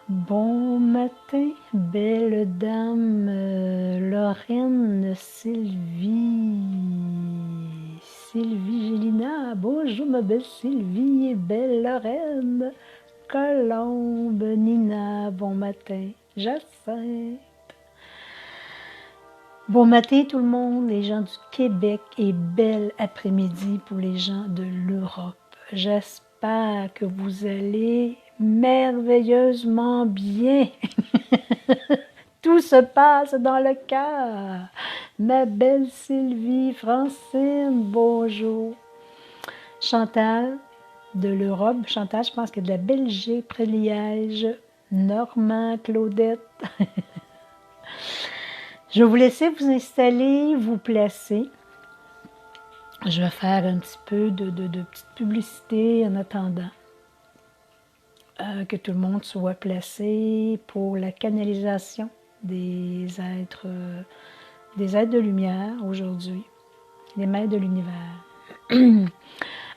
Bon matin, belle dame Lorraine, Sylvie, Sylvie Gélina, bonjour ma belle Sylvie et belle Lorraine, Colombe, Nina, bon matin, Jacinthe. Bon matin tout le monde, les gens du Québec et bel après-midi pour les gens de l'Europe. J'espère que vous allez merveilleusement bien. Tout se passe dans le cœur. Ma belle Sylvie, Francine, bonjour. Chantal de l'Europe. Chantal, je pense que de la Belgique, près de Liège. Normand, Claudette. Je vais vous laisser vous installer, vous placer. Je vais faire un petit peu de petite publicité en attendant que tout le monde soit placé pour la canalisation des êtres de lumière aujourd'hui, les maîtres de l'univers.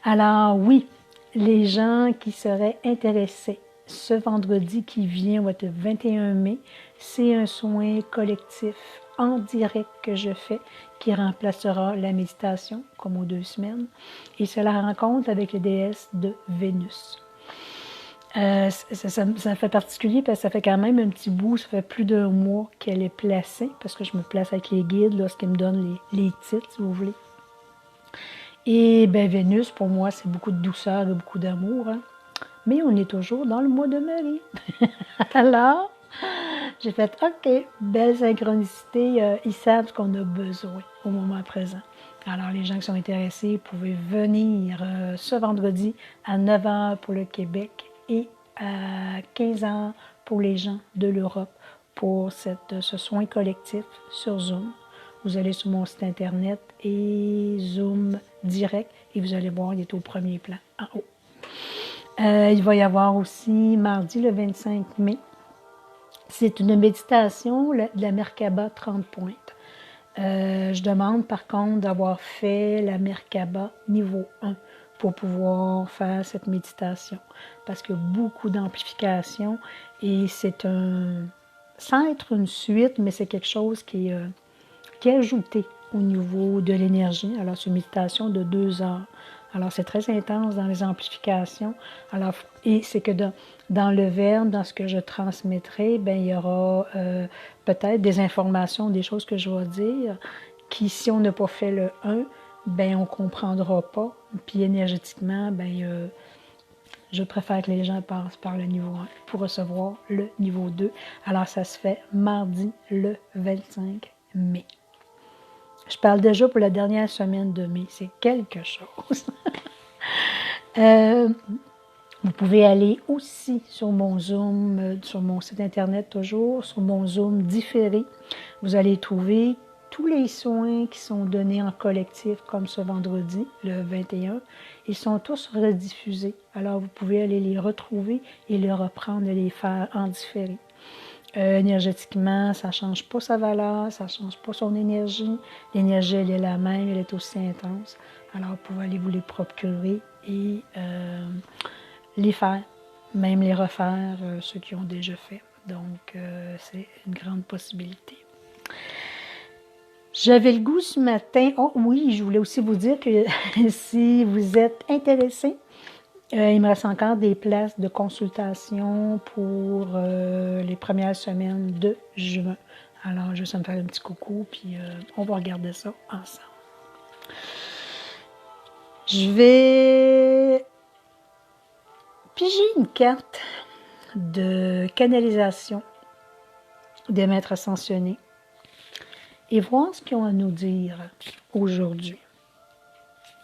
Alors oui, les gens qui seraient intéressés, ce vendredi qui vient, va être le 21 mai, c'est un soin collectif en direct que je fais qui remplacera la méditation, comme aux 2 semaines, et c'est la rencontre avec les déesses de Vénus. Ça fait particulier parce que ça fait quand même un petit bout, ça fait plus d'1 mois qu'elle est placée, parce que je me place avec les guides lorsqu'ils me donnent les titres, si vous voulez. Et bien, Vénus, pour moi, c'est beaucoup de douceur et beaucoup d'amour. Hein? Mais on est toujours dans le mois de Marie. Alors, j'ai fait, OK, belle synchronicité, ils savent ce qu'on a besoin au moment présent. Alors, les gens qui sont intéressés, vous pouvez venir ce vendredi à 9h pour le Québec et à 15h pour les gens de l'Europe pour ce soin collectif sur Zoom. Vous allez sur mon site internet et Zoom direct et vous allez voir, il est au premier plan, en haut. Il va y avoir aussi mardi le 25 mai. C'est une méditation de la Merkaba 30 pointes. Je demande par contre d'avoir fait la Merkaba niveau 1 pour pouvoir faire cette méditation. Parce que beaucoup d'amplification et c'est sans être une suite, mais c'est quelque chose qui est ajouté au niveau de l'énergie. Alors, c'est une méditation de 2 heures. Alors, c'est très intense dans les amplifications. Alors, et c'est que dans le verbe, dans ce que je transmettrai, bien, il y aura peut-être des informations, des choses que je vais dire, qui, si on n'a pas fait le 1, bien, on ne comprendra pas. Puis énergétiquement, bien, je préfère que les gens passent par le niveau 1 pour recevoir le niveau 2. Alors, ça se fait mardi le 25 mai. Je parle déjà pour la dernière semaine de mai. C'est quelque chose. Vous pouvez aller aussi sur mon Zoom, sur mon site internet toujours, sur mon Zoom différé. Vous allez trouver tous les soins qui sont donnés en collectif, comme ce vendredi, le 21. Ils sont tous rediffusés. Alors, vous pouvez aller les retrouver et les reprendre et les faire en différé. Énergétiquement, ça ne change pas sa valeur, ça ne change pas son énergie. L'énergie, elle est la même, elle est aussi intense. Alors, vous pouvez aller vous les procurer et les faire, même les refaire, ceux qui ont déjà fait. Donc, c'est une grande possibilité. J'avais le goût ce matin, oh oui, je voulais aussi vous dire que si vous êtes intéressé, il me reste encore des places de consultation pour les premières semaines de juin. Alors, juste me faire un petit coucou, puis on va regarder ça ensemble. Je vais piger une carte de canalisation des maîtres ascensionnés et voir ce qu'ils ont à nous dire aujourd'hui.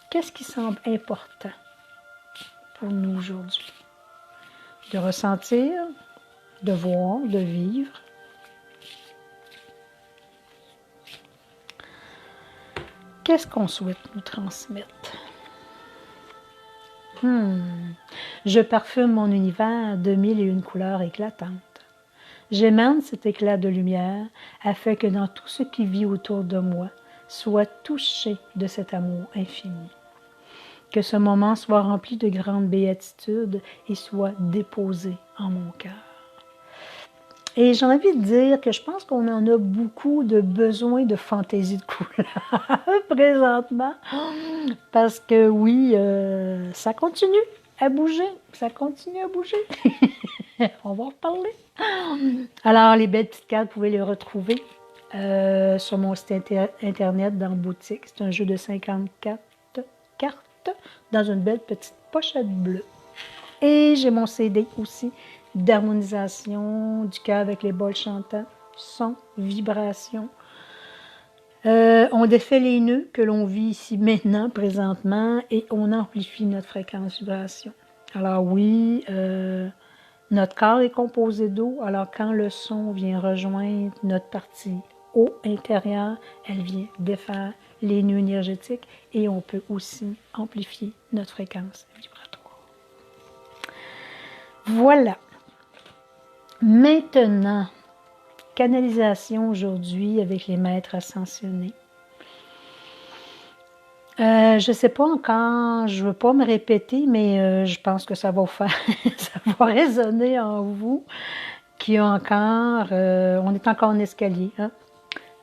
Qu'est-ce qui semble important pour nous aujourd'hui? De ressentir, de voir, de vivre. Qu'est-ce qu'on souhaite nous transmettre? Je parfume mon univers de 1001 couleurs éclatantes. J'émane cet éclat de lumière afin que dans tout ce qui vit autour de moi soit touché de cet amour infini. Que ce moment soit rempli de grande béatitude et soit déposé en mon cœur. Et j'ai envie de dire que je pense qu'on en a beaucoup de besoin de fantaisie de couleur présentement. Parce que oui, ça continue à bouger. Ça continue à bouger. On va en reparler. Alors, les belles petites cartes, vous pouvez les retrouver sur mon site internet dans boutique. C'est un jeu de 54 cartes dans une belle petite pochette bleue. Et j'ai mon CD aussi d'harmonisation du cœur avec les bols chantants, son, vibration. On défait les nœuds que l'on vit ici maintenant, présentement, et on amplifie notre fréquence vibration. Alors oui, notre corps est composé d'eau, alors quand le son vient rejoindre notre partie eau intérieure, elle vient défaire les nœuds énergétiques et on peut aussi amplifier notre fréquence vibratoire. Voilà. Maintenant, canalisation aujourd'hui avec les maîtres ascensionnés. Je ne sais pas encore, je ne veux pas me répéter, mais je pense que ça va faire, ça va résonner en vous, qui a encore, on est encore en escalier, hein?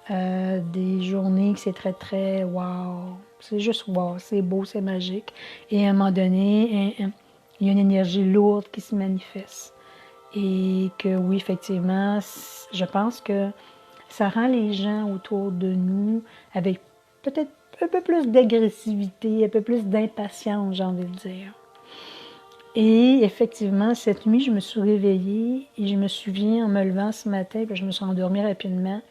Des journées que c'est très, très wow, c'est juste wow, c'est beau, c'est magique. Et à un moment donné, il y a une énergie lourde qui se manifeste. Et que oui, effectivement, je pense que ça rend les gens autour de nous avec peut-être un peu plus d'agressivité, un peu plus d'impatience, j'ai envie de dire. Et effectivement, cette nuit, je me suis réveillée et je me souviens en me levant ce matin, puis je me suis endormie rapidement.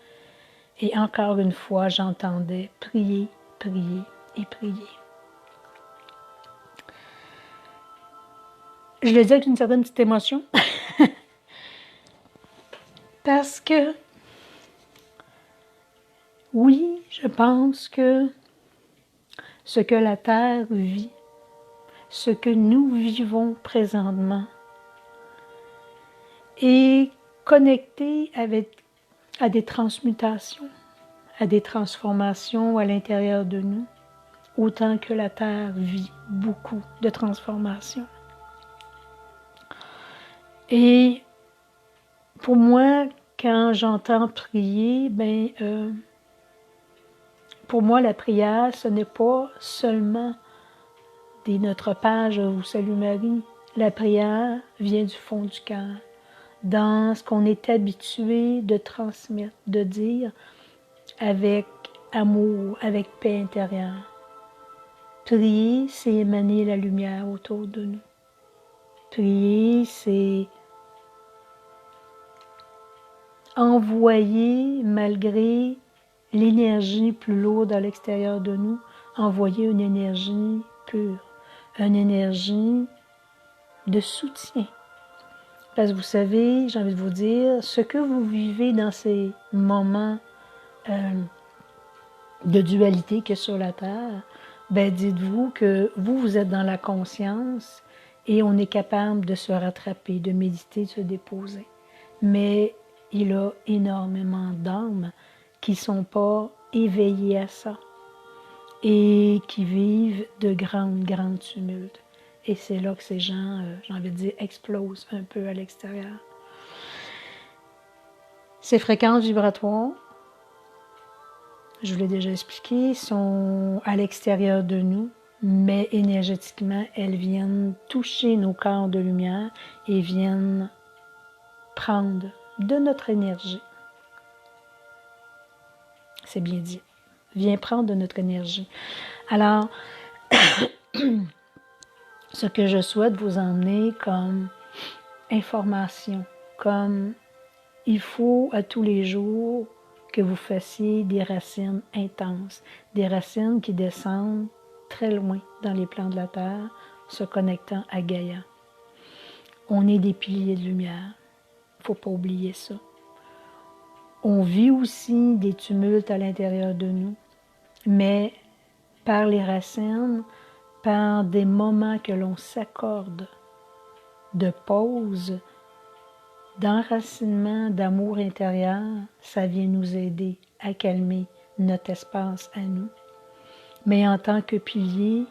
Et encore une fois, j'entendais prier, prier et prier. Je le dis avec une certaine petite émotion. Parce que, oui, je pense que ce que la Terre vit, ce que nous vivons présentement, est connecté à des transmutations, à des transformations à l'intérieur de nous, autant que la Terre vit beaucoup de transformations. Et pour moi, quand j'entends prier, pour moi, la prière, ce n'est pas seulement des Notre Père, je vous salue Marie. La prière vient du fond du cœur, dans ce qu'on est habitué de transmettre, de dire avec amour, avec paix intérieure. Prier, c'est émaner la lumière autour de nous. Prier, c'est envoyer, malgré l'énergie plus lourde à l'extérieur de nous, envoyer une énergie pure, une énergie de soutien. Parce que vous savez, j'ai envie de vous dire, ce que vous vivez dans ces moments de dualité qu'il y a sur la Terre, dites-vous que vous êtes dans la conscience et on est capable de se rattraper, de méditer, de se déposer. Mais il y a énormément d'âmes qui ne sont pas éveillées à ça et qui vivent de grandes tumultes. Et c'est là que ces gens, j'ai envie de dire, explosent un peu à l'extérieur. Ces fréquences vibratoires, je vous l'ai déjà expliqué, sont à l'extérieur de nous, mais énergétiquement, elles viennent toucher nos corps de lumière et viennent prendre de notre énergie. C'est bien dit. Viens prendre de notre énergie. Alors, ce que je souhaite vous emmener comme information, comme il faut à tous les jours que vous fassiez des racines intenses, des racines qui descendent très loin dans les plans de la Terre, se connectant à Gaïa. On est des piliers de lumière. Il ne faut pas oublier ça. On vit aussi des tumultes à l'intérieur de nous, mais par les racines, par des moments que l'on s'accorde de pause, d'enracinement, d'amour intérieur, ça vient nous aider à calmer notre espace à nous. Mais en tant que piliers,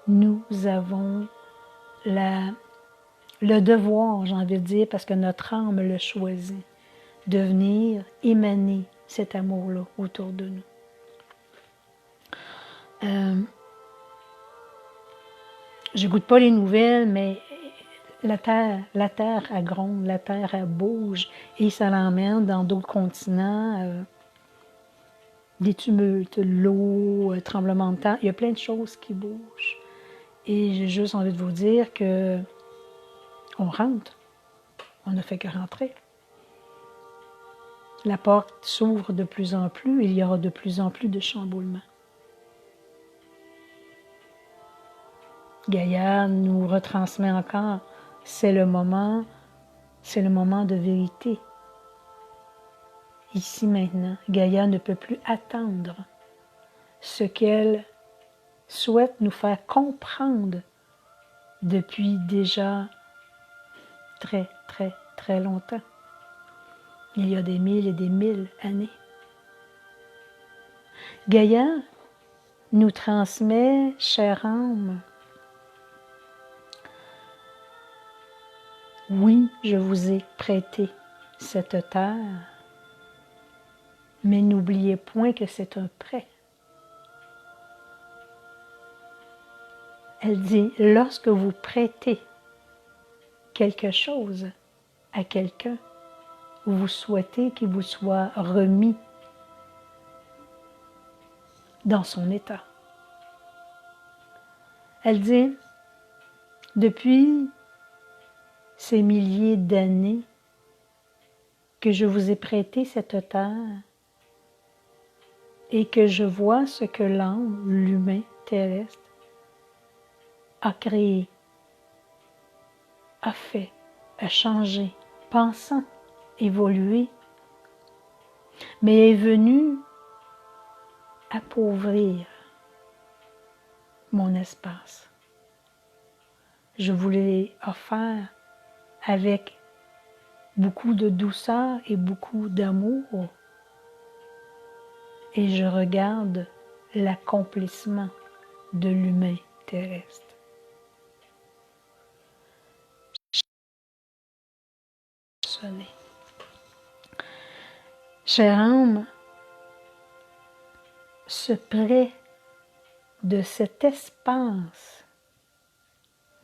nous avons le devoir, j'ai envie de dire, parce que notre âme le choisit, de venir émaner cet amour-là autour de nous. Je goûte pas les nouvelles, mais la terre elle gronde, la terre elle bouge et ça l'emmène dans d'autres continents, des tumultes, l'eau, tremblements de terre. Il y a plein de choses qui bougent. Et j'ai juste envie de vous dire que on rentre. On ne fait que rentrer. La porte s'ouvre de plus en plus, il y aura de plus en plus de chamboulements. Gaïa nous retransmet encore, c'est le moment de vérité. Ici maintenant, Gaïa ne peut plus attendre ce qu'elle souhaite nous faire comprendre depuis déjà très, très, très longtemps. Il y a des mille et des mille années. Gaïa nous transmet, chère âme, oui, je vous ai prêté cette terre, mais n'oubliez point que c'est un prêt. Elle dit, lorsque vous prêtez quelque chose à quelqu'un, vous souhaitez qu'il vous soit remis dans son état. Elle dit, depuis ces milliers d'années que je vous ai prêté cette terre et que je vois ce que l'âme, l'humain terrestre, a créé, a fait, a changé, pensant, évolué, mais est venu appauvrir mon espace. Je vous l'ai offert avec beaucoup de douceur et beaucoup d'amour, et je regarde l'accomplissement de l'humain terrestre. Sonner. Chère âme, ce prêt de cet espace,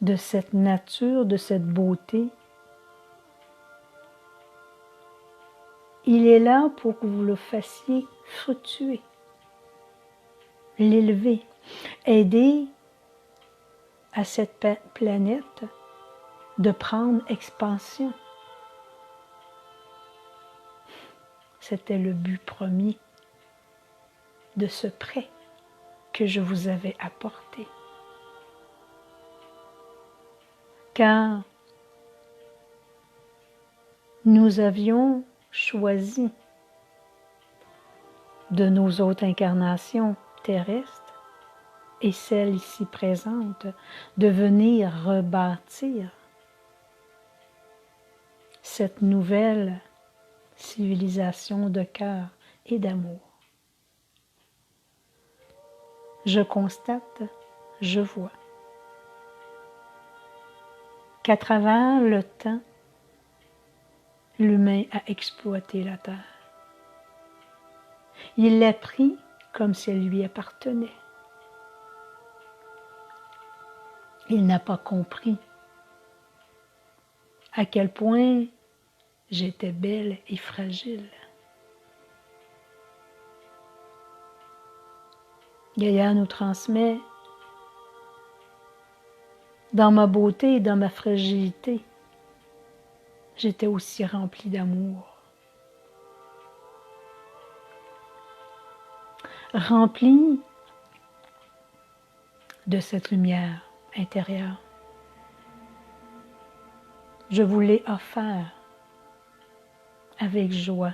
de cette nature, de cette beauté, il est là pour que vous le fassiez fructuer, l'élever, aider à cette planète de prendre expansion. C'était le but premier de ce prêt que je vous avais apporté. Car nous avions choisi de nos autres incarnations terrestres et celles ici présentes de venir rebâtir cette nouvelle civilisation de cœur et d'amour. Je constate, je vois qu'à travers le temps, l'humain a exploité la terre. Il l'a pris comme si elle lui appartenait. Il n'a pas compris à quel point j'étais belle et fragile. Gaïa nous transmet, dans ma beauté et dans ma fragilité, j'étais aussi remplie d'amour. Remplie de cette lumière intérieure. Je vous l'ai offert avec joie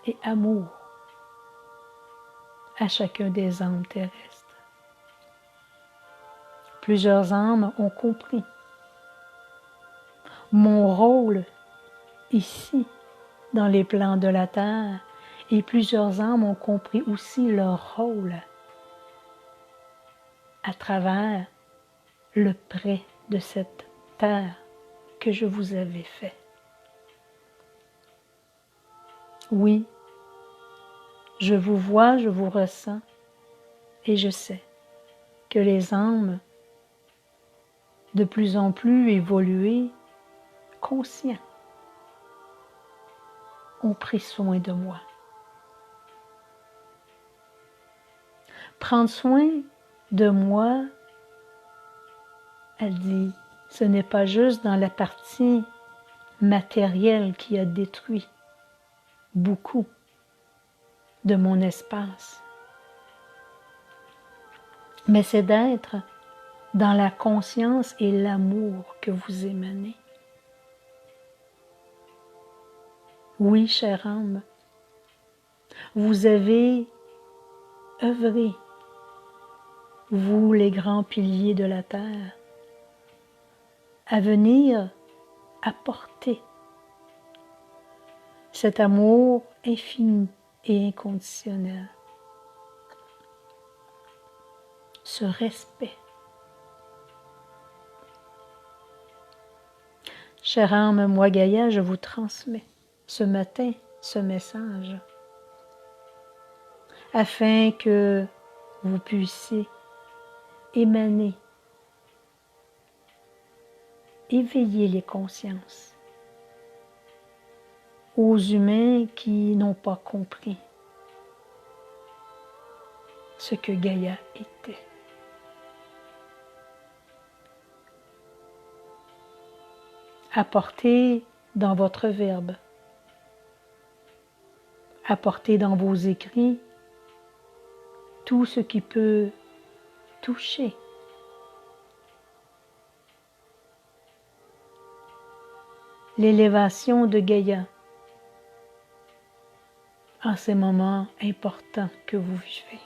et amour à chacun des âmes terrestres. Plusieurs âmes ont compris mon rôle ici, dans les plans de la terre, et plusieurs âmes ont compris aussi leur rôle à travers le prêt de cette terre que je vous avais fait. Oui, je vous vois, je vous ressens, et je sais que les âmes, de plus en plus évoluées, conscients, ont pris soin de moi. Prendre soin de moi, elle dit, ce n'est pas juste dans la partie matérielle qui a détruit beaucoup de mon espace, mais c'est d'être dans la conscience et l'amour que vous émanez. Oui, chère âme, vous avez œuvré, vous les grands piliers de la terre, à venir apporter cet amour infini et inconditionnel, ce respect. Chère âme, moi Gaïa, je vous transmets ce matin ce message afin que vous puissiez émaner, éveiller les consciences aux humains qui n'ont pas compris ce que Gaïa était. Apportez dans votre verbe, apportez dans vos écrits tout ce qui peut toucher l'élévation de Gaïa en ces moments importants que vous vivez.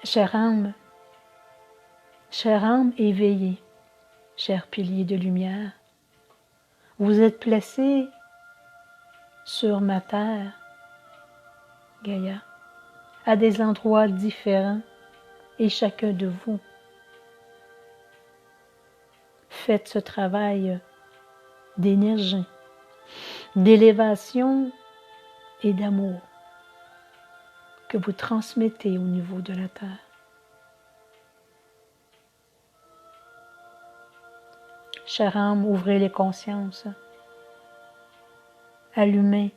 Chère âme éveillée, cher pilier de lumière, vous êtes placé sur ma terre, Gaïa, à des endroits différents et chacun de vous faites ce travail d'énergie, d'élévation et d'amour que vous transmettez au niveau de la terre. Chère âme, ouvrez les consciences, allumez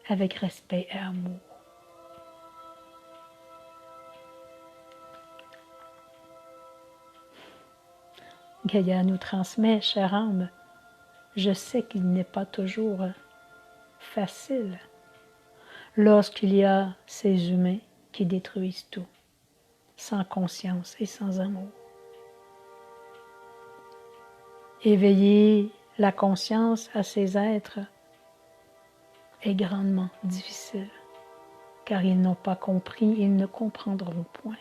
avec respect et amour. Gaïa nous transmet, chère âme, je sais qu'il n'est pas toujours facile lorsqu'il y a ces humains qui détruisent tout, sans conscience et sans amour. Éveiller la conscience à ces êtres est grandement difficile, car ils n'ont pas compris, ils ne comprendront point.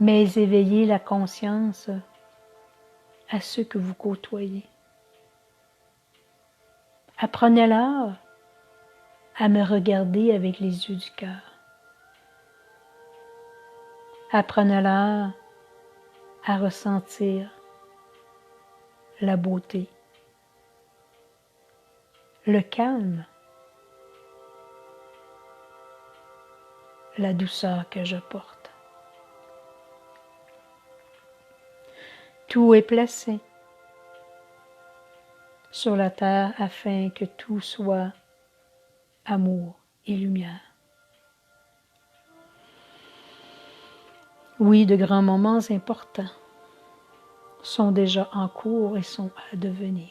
Mais éveiller la conscience à ceux que vous côtoyez. Apprenez-leur à me regarder avec les yeux du cœur. Apprenez-leur à ressentir la beauté, le calme, la douceur que je porte. Tout est placé sur la terre afin que tout soit amour et lumière. Oui, de grands moments importants sont déjà en cours et sont à devenir.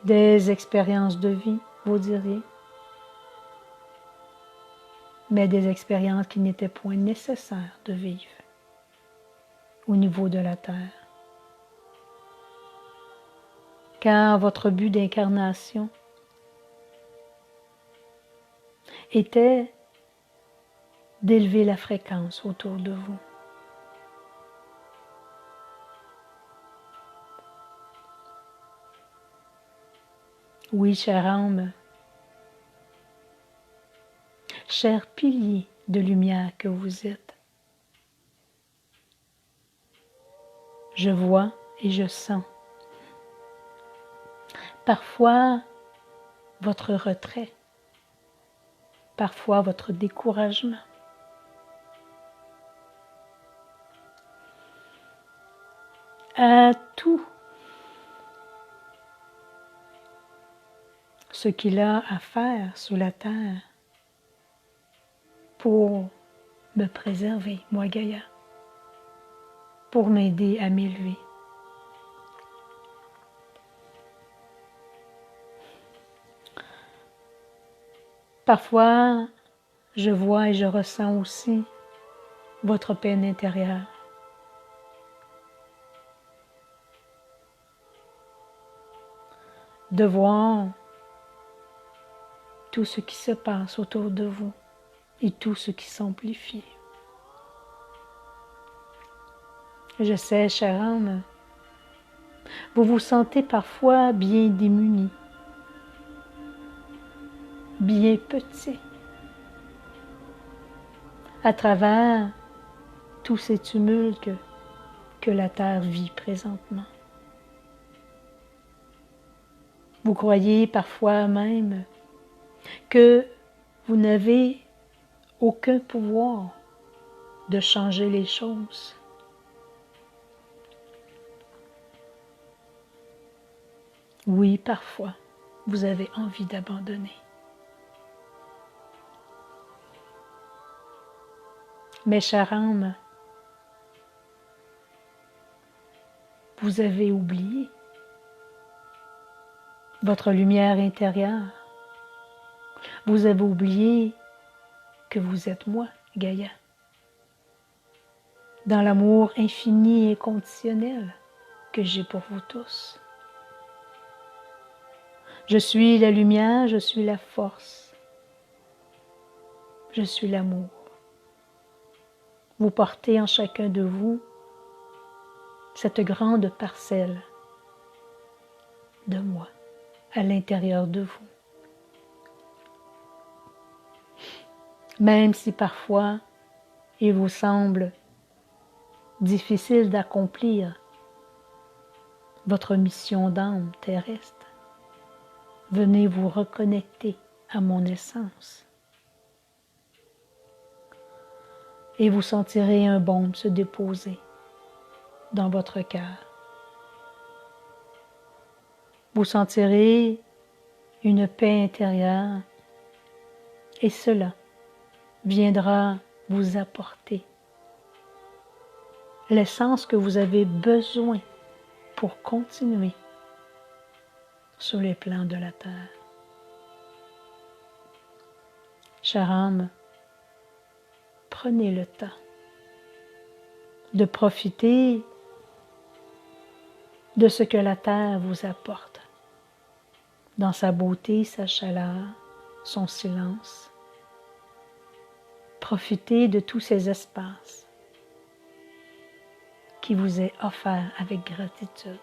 Des expériences de vie, vous diriez, mais des expériences qui n'étaient point nécessaires de vivre au niveau de la terre. Car votre but d'incarnation était d'élever la fréquence autour de vous. Oui, chère âme, cher pilier de lumière que vous êtes. Je vois et je sens parfois votre retrait, parfois votre découragement. À tout ce qu'il a à faire sur la terre pour me préserver, moi Gaïa, pour m'aider à m'élever. Parfois, je vois et je ressens aussi votre peine intérieure. De voir tout ce qui se passe autour de vous et tout ce qui s'amplifie. Je sais, chère âme, vous vous sentez parfois bien démunis, bien petit, à travers tous ces tumultes que la Terre vit présentement. Vous croyez parfois même que vous n'avez aucun pouvoir de changer les choses. Oui, parfois, vous avez envie d'abandonner. Mais chère âme, vous avez oublié votre lumière intérieure. Vous avez oublié que vous êtes moi, Gaïa, dans l'amour infini et conditionnel que j'ai pour vous tous. Je suis la lumière, je suis la force, je suis l'amour. Vous portez en chacun de vous cette grande parcelle de moi à l'intérieur de vous. Même si parfois il vous semble difficile d'accomplir votre mission d'âme terrestre, venez vous reconnecter à mon essence et vous sentirez un baume se déposer dans votre cœur. Vous sentirez une paix intérieure et cela viendra vous apporter l'essence que vous avez besoin pour continuer sur les plans de la terre. Chère âme, prenez le temps de profiter de ce que la terre vous apporte, dans sa beauté, sa chaleur, son silence. Profitez de tous ces espaces qui vous est offert avec gratitude.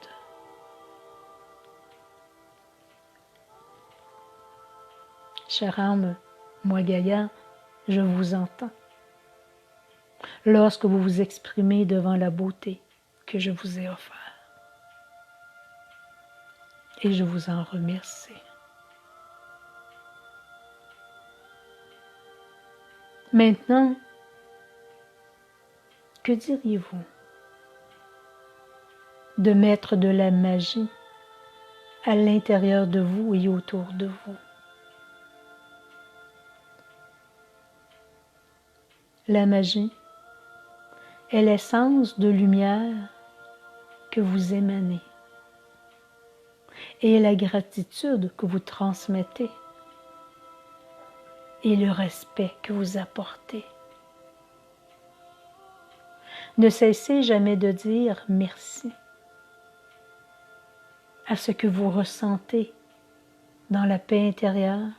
Chère âme, moi Gaïa, je vous entends lorsque vous vous exprimez devant la beauté que je vous ai offerte. Et je vous en remercie. Maintenant, que diriez-vous de mettre de la magie à l'intérieur de vous et autour de vous? La magie est l'essence de lumière que vous émanez et la gratitude que vous transmettez et le respect que vous apportez. Ne cessez jamais de dire merci à ce que vous ressentez dans la paix intérieure,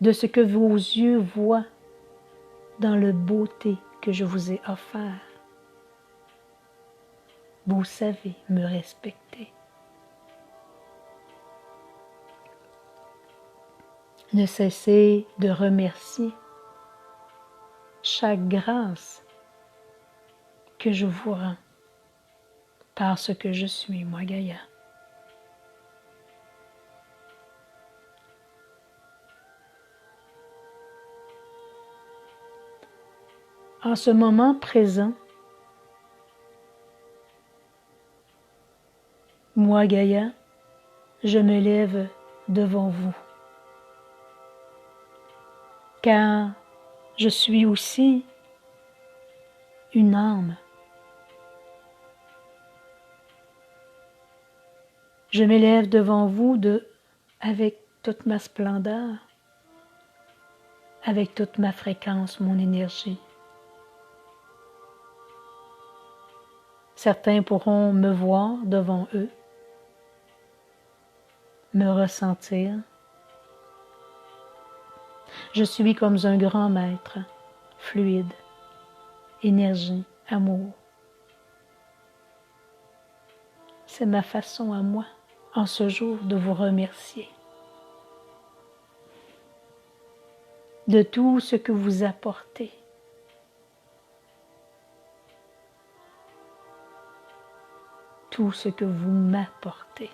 de ce que vos yeux voient dans la beauté que je vous ai offert. Vous savez me respecter. Ne cessez de remercier chaque grâce que je vous rends parce que je suis, moi, Gaïa. En ce moment présent, moi, Gaïa, je me lève devant vous, car je suis aussi une âme. Je m'élève devant vous avec toute ma splendeur, avec toute ma fréquence, mon énergie. Certains pourront me voir devant eux, me ressentir. Je suis comme un grand maître, fluide, énergie, amour. C'est ma façon à moi, en ce jour, de vous remercier de tout ce que vous apportez. Tout ce que vous m'apportez.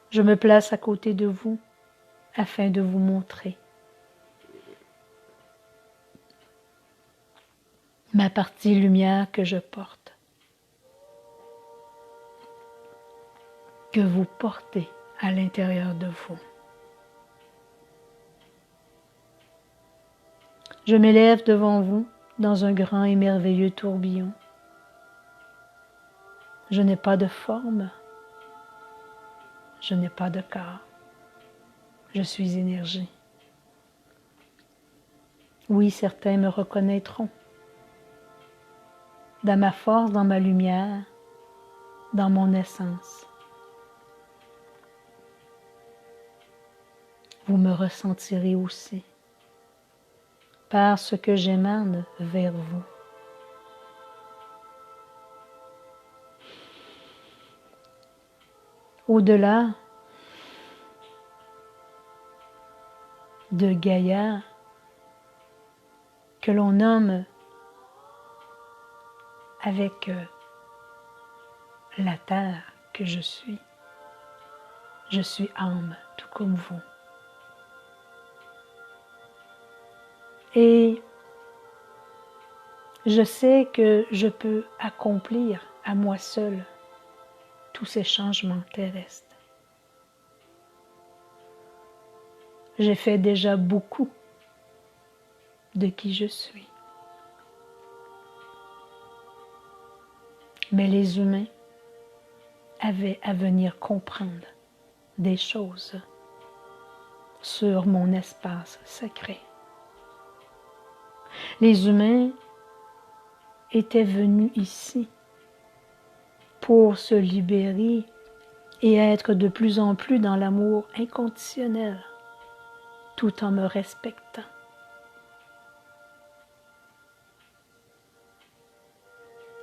Je me place à côté de vous afin de vous montrer ma partie lumière que je porte, que vous portez à l'intérieur de vous. Je m'élève devant vous dans un grand et merveilleux tourbillon. Je n'ai pas de forme, je n'ai pas de corps, je suis énergie. Oui, certains me reconnaîtront dans ma force, dans ma lumière, dans mon essence. Vous me ressentirez aussi parce que j'émane vers vous. Au-delà de Gaïa, que l'on nomme avec la terre que je suis âme, tout comme vous. Et je sais que je peux accomplir à moi seule tous ces changements terrestres. J'ai fait déjà beaucoup de qui je suis. Mais les humains avaient à venir comprendre des choses sur mon espace secret. Les humains étaient venus ici pour se libérer et être de plus en plus dans l'amour inconditionnel, tout en me respectant.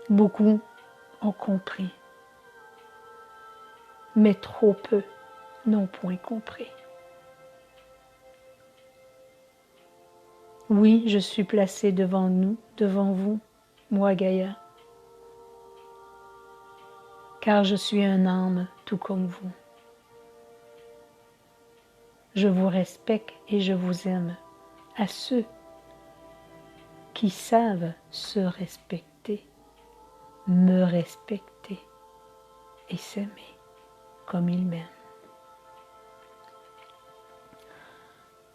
Beaucoup ont compris, mais trop peu n'ont point compris. Oui, je suis placée devant nous, devant vous, moi Gaïa, car je suis un âme tout comme vous. Je vous respecte et je vous aime à ceux qui savent se respecter, me respecter et s'aimer comme ils m'aiment.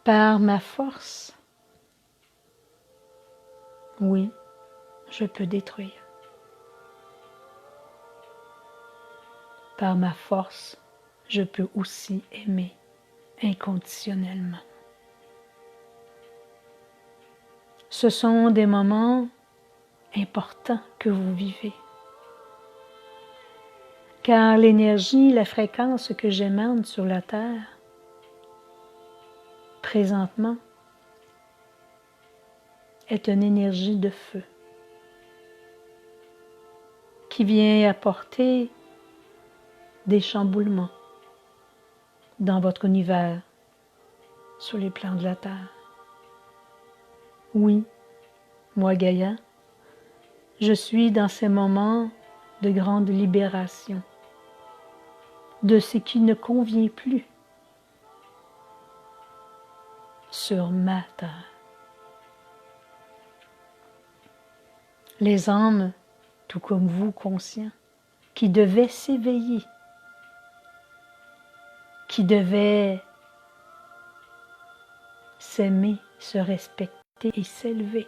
Par ma force, oui, je peux détruire. Par ma force, je peux aussi aimer inconditionnellement. Ce sont des moments importants que vous vivez. Car l'énergie, la fréquence que j'émane sur la Terre, présentement, est une énergie de feu qui vient apporter des chamboulements, dans votre univers, sur les plans de la Terre. Oui, moi Gaïa, je suis dans ces moments de grande libération de ce qui ne convient plus sur ma Terre. Les âmes, tout comme vous conscients, qui devaient s'éveiller, qui devaient s'aimer, se respecter et s'élever,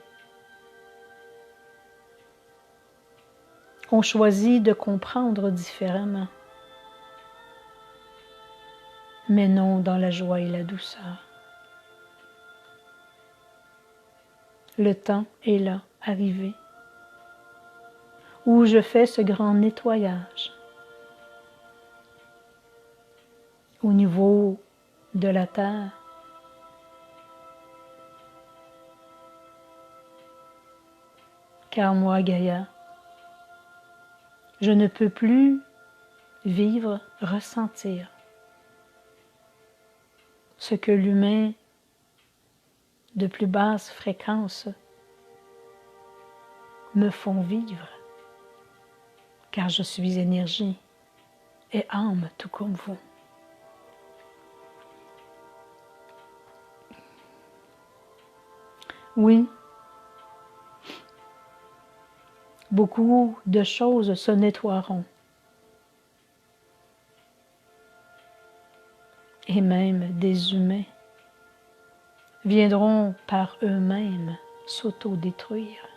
ont choisi de comprendre différemment, mais non dans la joie et la douceur. Le temps est là, arrivé, où je fais ce grand nettoyage au niveau de la terre, car moi, Gaïa, je ne peux plus vivre, ressentir ce que l'humain de plus basse fréquence me font vivre, car je suis énergie et âme tout comme vous. Oui, beaucoup de choses se nettoieront, et même des humains viendront par eux-mêmes s'auto-détruire.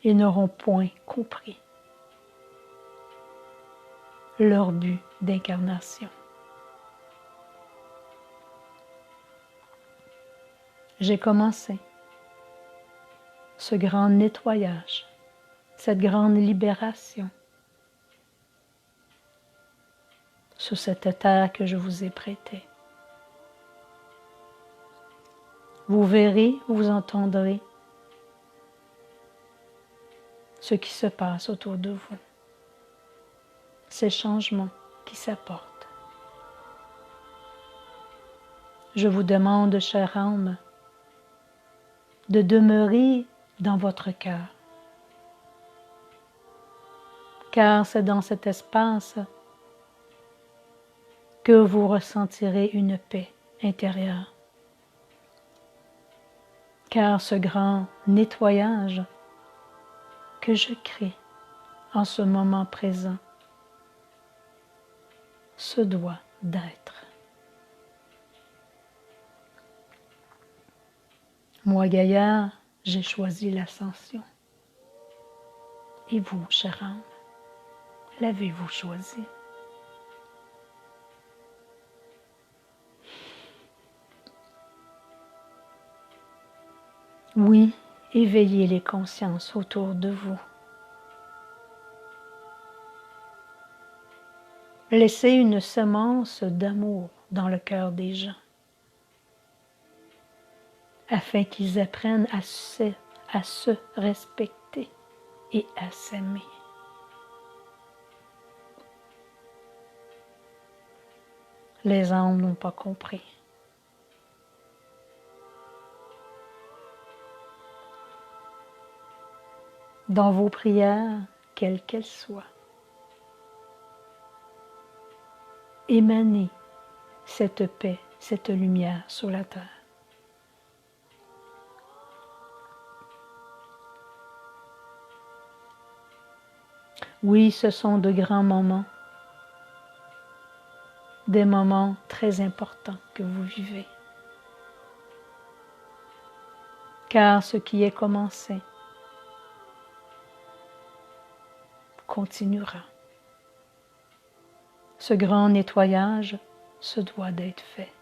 Ils n'auront point compris leur but d'incarnation. J'ai commencé ce grand nettoyage, cette grande libération sur cette terre que je vous ai prêtée. Vous verrez, vous entendrez ce qui se passe autour de vous, ces changements qui s'apportent. Je vous demande, chère âme, de demeurer dans votre cœur, car c'est dans cet espace que vous ressentirez une paix intérieure. Car ce grand nettoyage que je crée en ce moment présent se doit d'être. Moi, Gaïa, j'ai choisi l'ascension. Et vous, chère âme, l'avez-vous choisi? Oui, éveillez les consciences autour de vous. Laissez une semence d'amour dans le cœur des gens, afin qu'ils apprennent à se respecter et à s'aimer. Les âmes n'ont pas compris. Dans vos prières, quelles qu'elles soient, émanez cette paix, cette lumière sur la terre. Oui, ce sont de grands moments, des moments très importants que vous vivez. Car ce qui est commencé continuera. Ce grand nettoyage se doit d'être fait.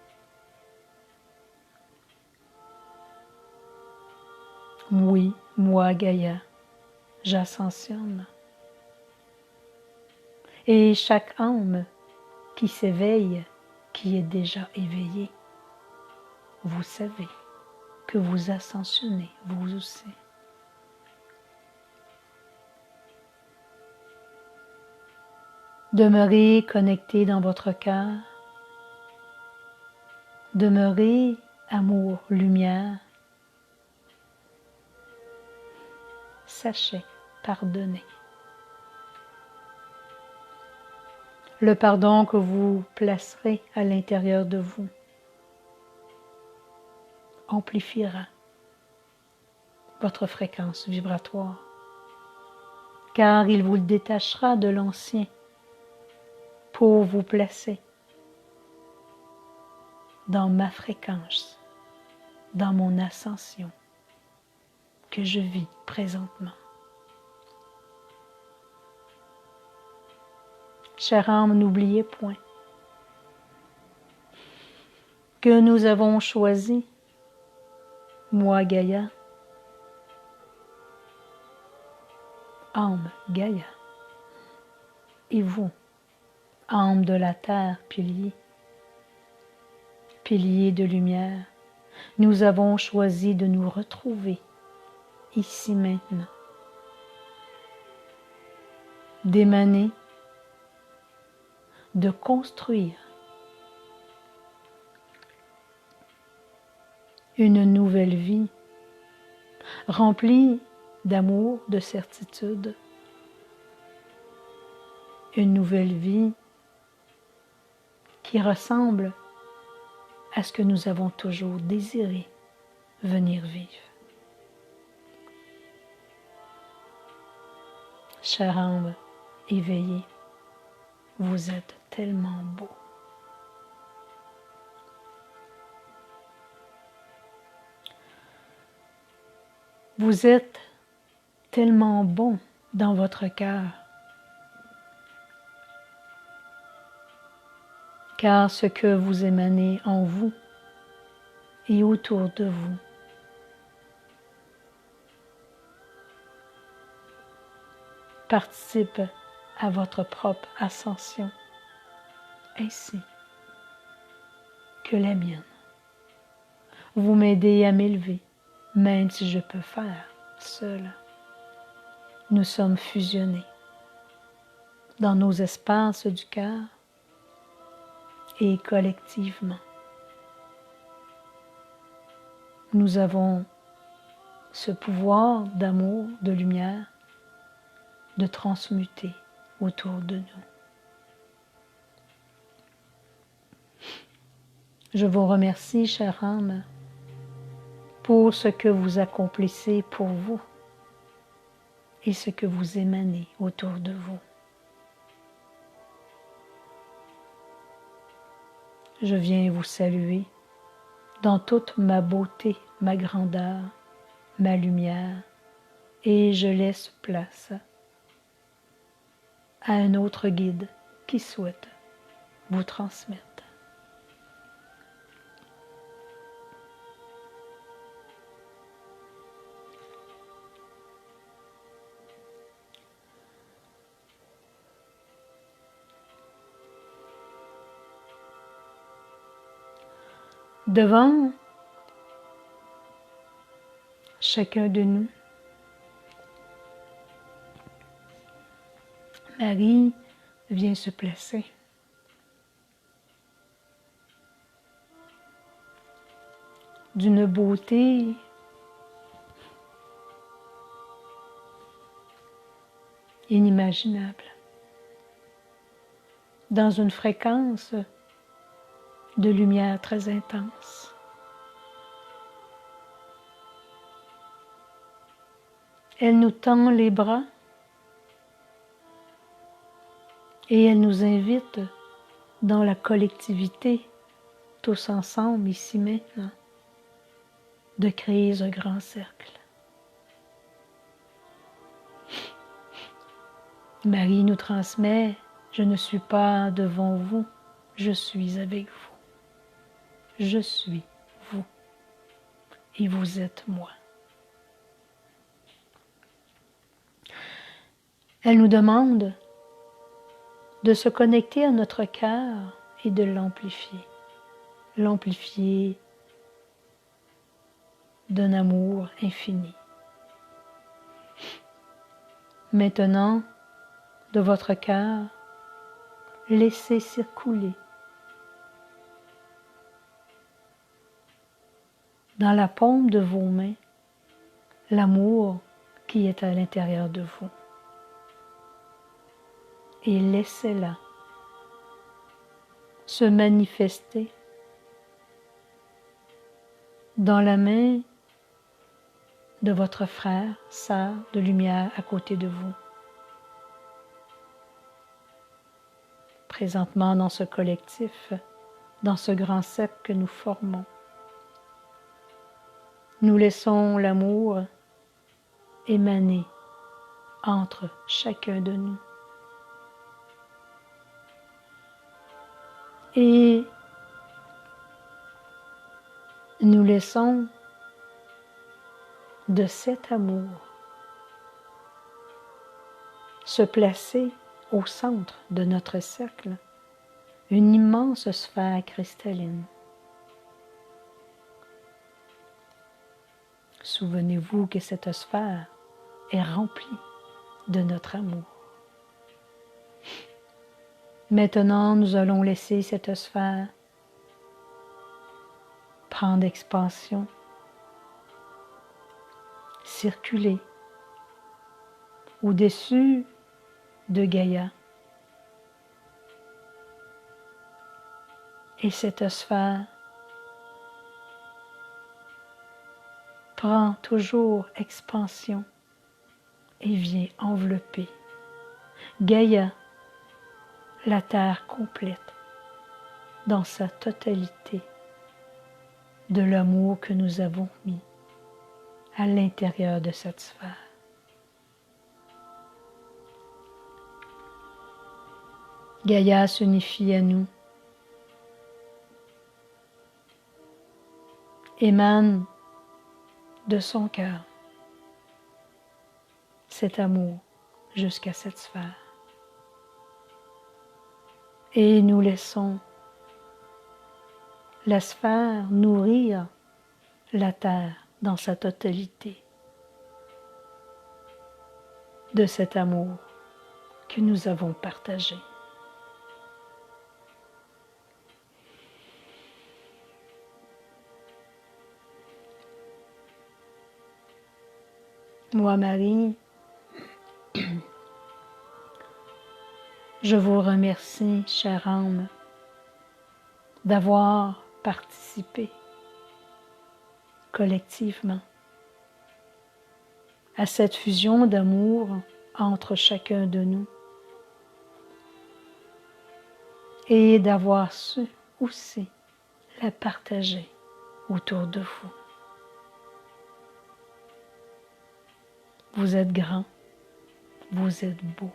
Oui, moi, Gaïa, j'ascensionne. Et chaque âme qui s'éveille, qui est déjà éveillée, vous savez que vous ascensionnez vous aussi. Demeurez connecté dans votre cœur. Demeurez amour, lumière. Sachez pardonner. Le pardon que vous placerez à l'intérieur de vous amplifiera votre fréquence vibratoire, car il vous détachera de l'ancien pour vous placer dans ma fréquence, dans mon ascension que je vis présentement. Chère âme, n'oubliez point que nous avons choisi, moi Gaïa, âme Gaïa, et vous, âme de la terre, pilier, pilier de lumière, nous avons choisi de nous retrouver ici maintenant, d'émaner, de construire une nouvelle vie remplie d'amour, de certitude, une nouvelle vie qui ressemble à ce que nous avons toujours désiré venir vivre. Chère âme éveillée, vous êtes tellement beau. Vous êtes tellement bon dans votre cœur, car ce que vous émanez en vous et autour de vous participe à votre propre ascension, ainsi que la mienne. Vous m'aidez à m'élever, même si je peux faire seul. Nous sommes fusionnés dans nos espaces du cœur et collectivement. Nous avons ce pouvoir d'amour, de lumière, de transmuter autour de nous. Je vous remercie, chère âme, pour ce que vous accomplissez pour vous et ce que vous émanez autour de vous. Je viens vous saluer dans toute ma beauté, ma grandeur, ma lumière, et je laisse place à un autre guide qui souhaite vous transmettre. Devant chacun de nous, Marie vient se placer. D'une beauté inimaginable, dans une fréquence de lumière très intense. Elle nous tend les bras et elle nous invite dans la collectivité, tous ensemble, ici maintenant, de créer un grand cercle. Marie nous transmet « Je ne suis pas devant vous, je suis avec vous. Je suis vous et vous êtes moi. » Elle nous demande de se connecter à notre cœur et de l'amplifier. L'amplifier d'un amour infini. Maintenant, de votre cœur, laissez circuler dans la paume de vos mains l'amour qui est à l'intérieur de vous. Et laissez-la se manifester dans la main de votre frère, sœur de lumière à côté de vous. Présentement dans ce collectif, dans ce grand cercle que nous formons, nous laissons l'amour émaner entre chacun de nous. Et nous laissons de cet amour se placer au centre de notre cercle, une immense sphère cristalline. Souvenez-vous que cette sphère est remplie de notre amour. Maintenant, nous allons laisser cette sphère prendre expansion, circuler au-dessus de Gaïa. Et cette sphère prend toujours expansion et vient envelopper Gaïa, la Terre complète, dans sa totalité de l'amour que nous avons mis à l'intérieur de cette sphère. Gaïa s'unifie à nous, émane de son cœur cet amour jusqu'à cette sphère. Et nous laissons la sphère nourrir la terre dans sa totalité de cet amour que nous avons partagé. Moi, Marie, je vous remercie, chère âme, d'avoir participé collectivement à cette fusion d'amour entre chacun de nous et d'avoir su aussi la partager autour de vous. Vous êtes grand, vous êtes beau,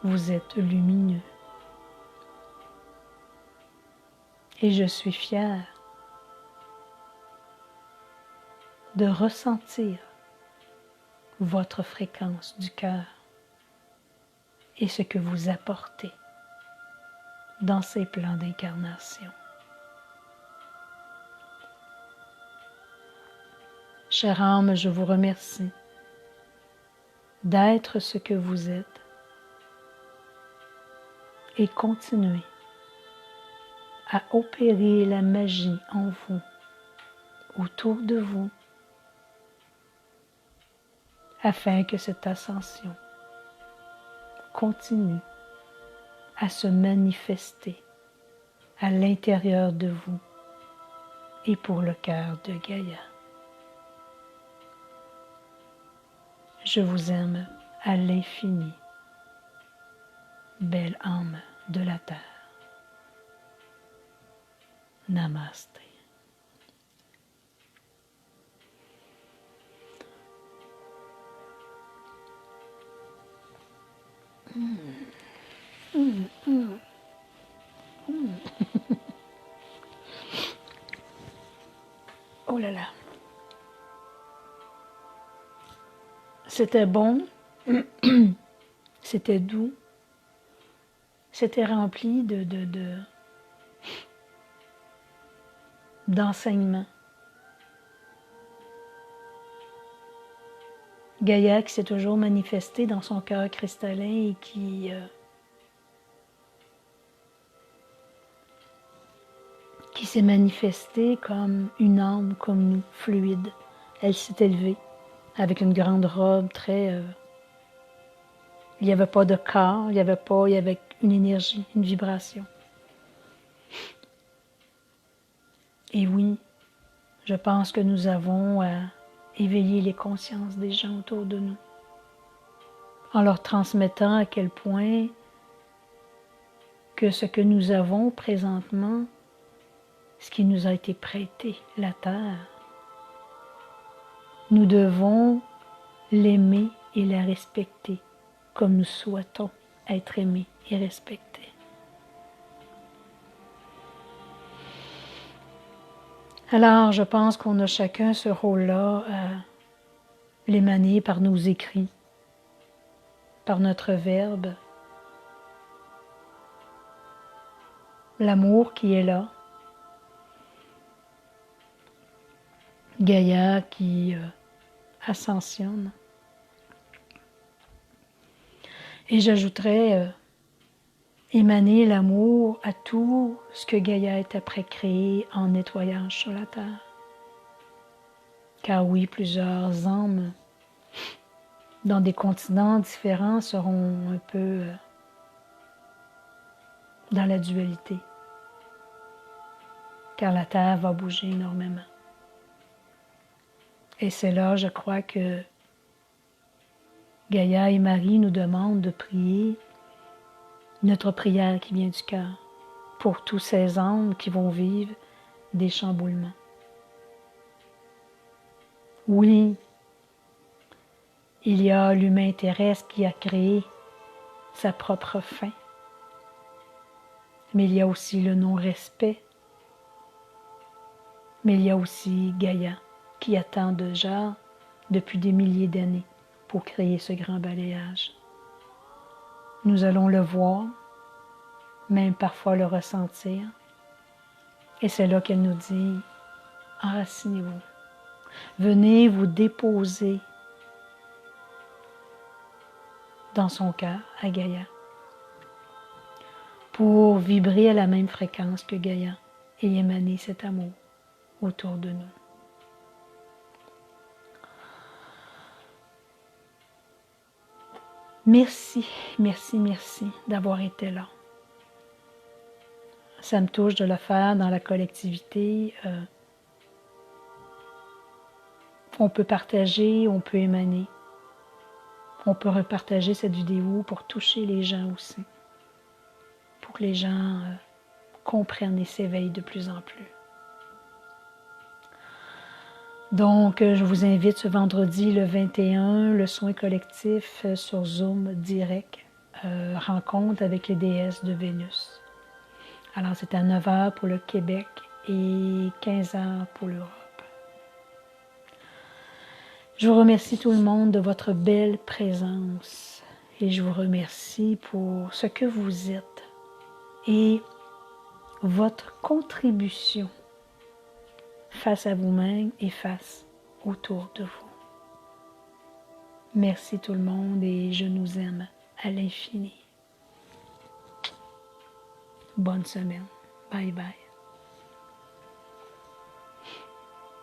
vous êtes lumineux. Et je suis fière de ressentir votre fréquence du cœur et ce que vous apportez dans ces plans d'incarnation. Chère âme, je vous remercie d'être ce que vous êtes et continuez à opérer la magie en vous, autour de vous, afin que cette ascension continue à se manifester à l'intérieur de vous et pour le cœur de Gaïa. Je vous aime à l'infini, belle âme de la terre. Namaste. Oh là là. C'était bon, c'était doux, c'était rempli d'enseignements. Gaïa qui s'est toujours manifestée dans son cœur cristallin et qui qui s'est manifestée comme une âme, comme nous, fluide. Elle s'est élevée avec une grande robe très... il n'y avait pas de corps, il y avait une énergie, une vibration. Et oui, je pense que nous avons à éveiller les consciences des gens autour de nous, en leur transmettant à quel point que ce que nous avons présentement, ce qui nous a été prêté, la terre, nous devons l'aimer et la respecter comme nous souhaitons être aimés et respectés. Alors, je pense qu'on a chacun ce rôle-là à l'émaner par nos écrits, par notre verbe, l'amour qui est là, Gaïa qui ascensionne. Et j'ajouterais émaner l'amour à tout ce que Gaïa est après créé en nettoyage sur la terre. Car oui, plusieurs âmes dans des continents différents seront un peu dans la dualité. Car la terre va bouger énormément. Et c'est là, je crois, que Gaïa et Marie nous demandent de prier notre prière qui vient du cœur pour tous ces âmes qui vont vivre des chamboulements. Oui, il y a l'humain terrestre qui a créé sa propre fin, mais il y a aussi le non-respect, mais il y a aussi Gaïa qui attend déjà depuis des milliers d'années pour créer ce grand balayage. Nous allons le voir, même parfois le ressentir, et c'est là qu'elle nous dit, enracinez-vous, venez vous déposer dans son cœur, à Gaïa, pour vibrer à la même fréquence que Gaïa et émaner cet amour autour de nous. Merci, merci, merci d'avoir été là. Ça me touche de le faire dans la collectivité. On peut partager, on peut émaner. On peut repartager cette vidéo pour toucher les gens aussi. Pour que les gens comprennent et s'éveillent de plus en plus. Donc, je vous invite ce vendredi le 21, le soin collectif sur Zoom direct, rencontre avec les déesses de Vénus. Alors, c'est à 9h pour le Québec et 15h pour l'Europe. Je vous remercie tout le monde de votre belle présence et je vous remercie pour ce que vous êtes et votre contribution face à vous-même et face autour de vous. Merci tout le monde et je nous aime à l'infini. Bonne semaine. Bye bye.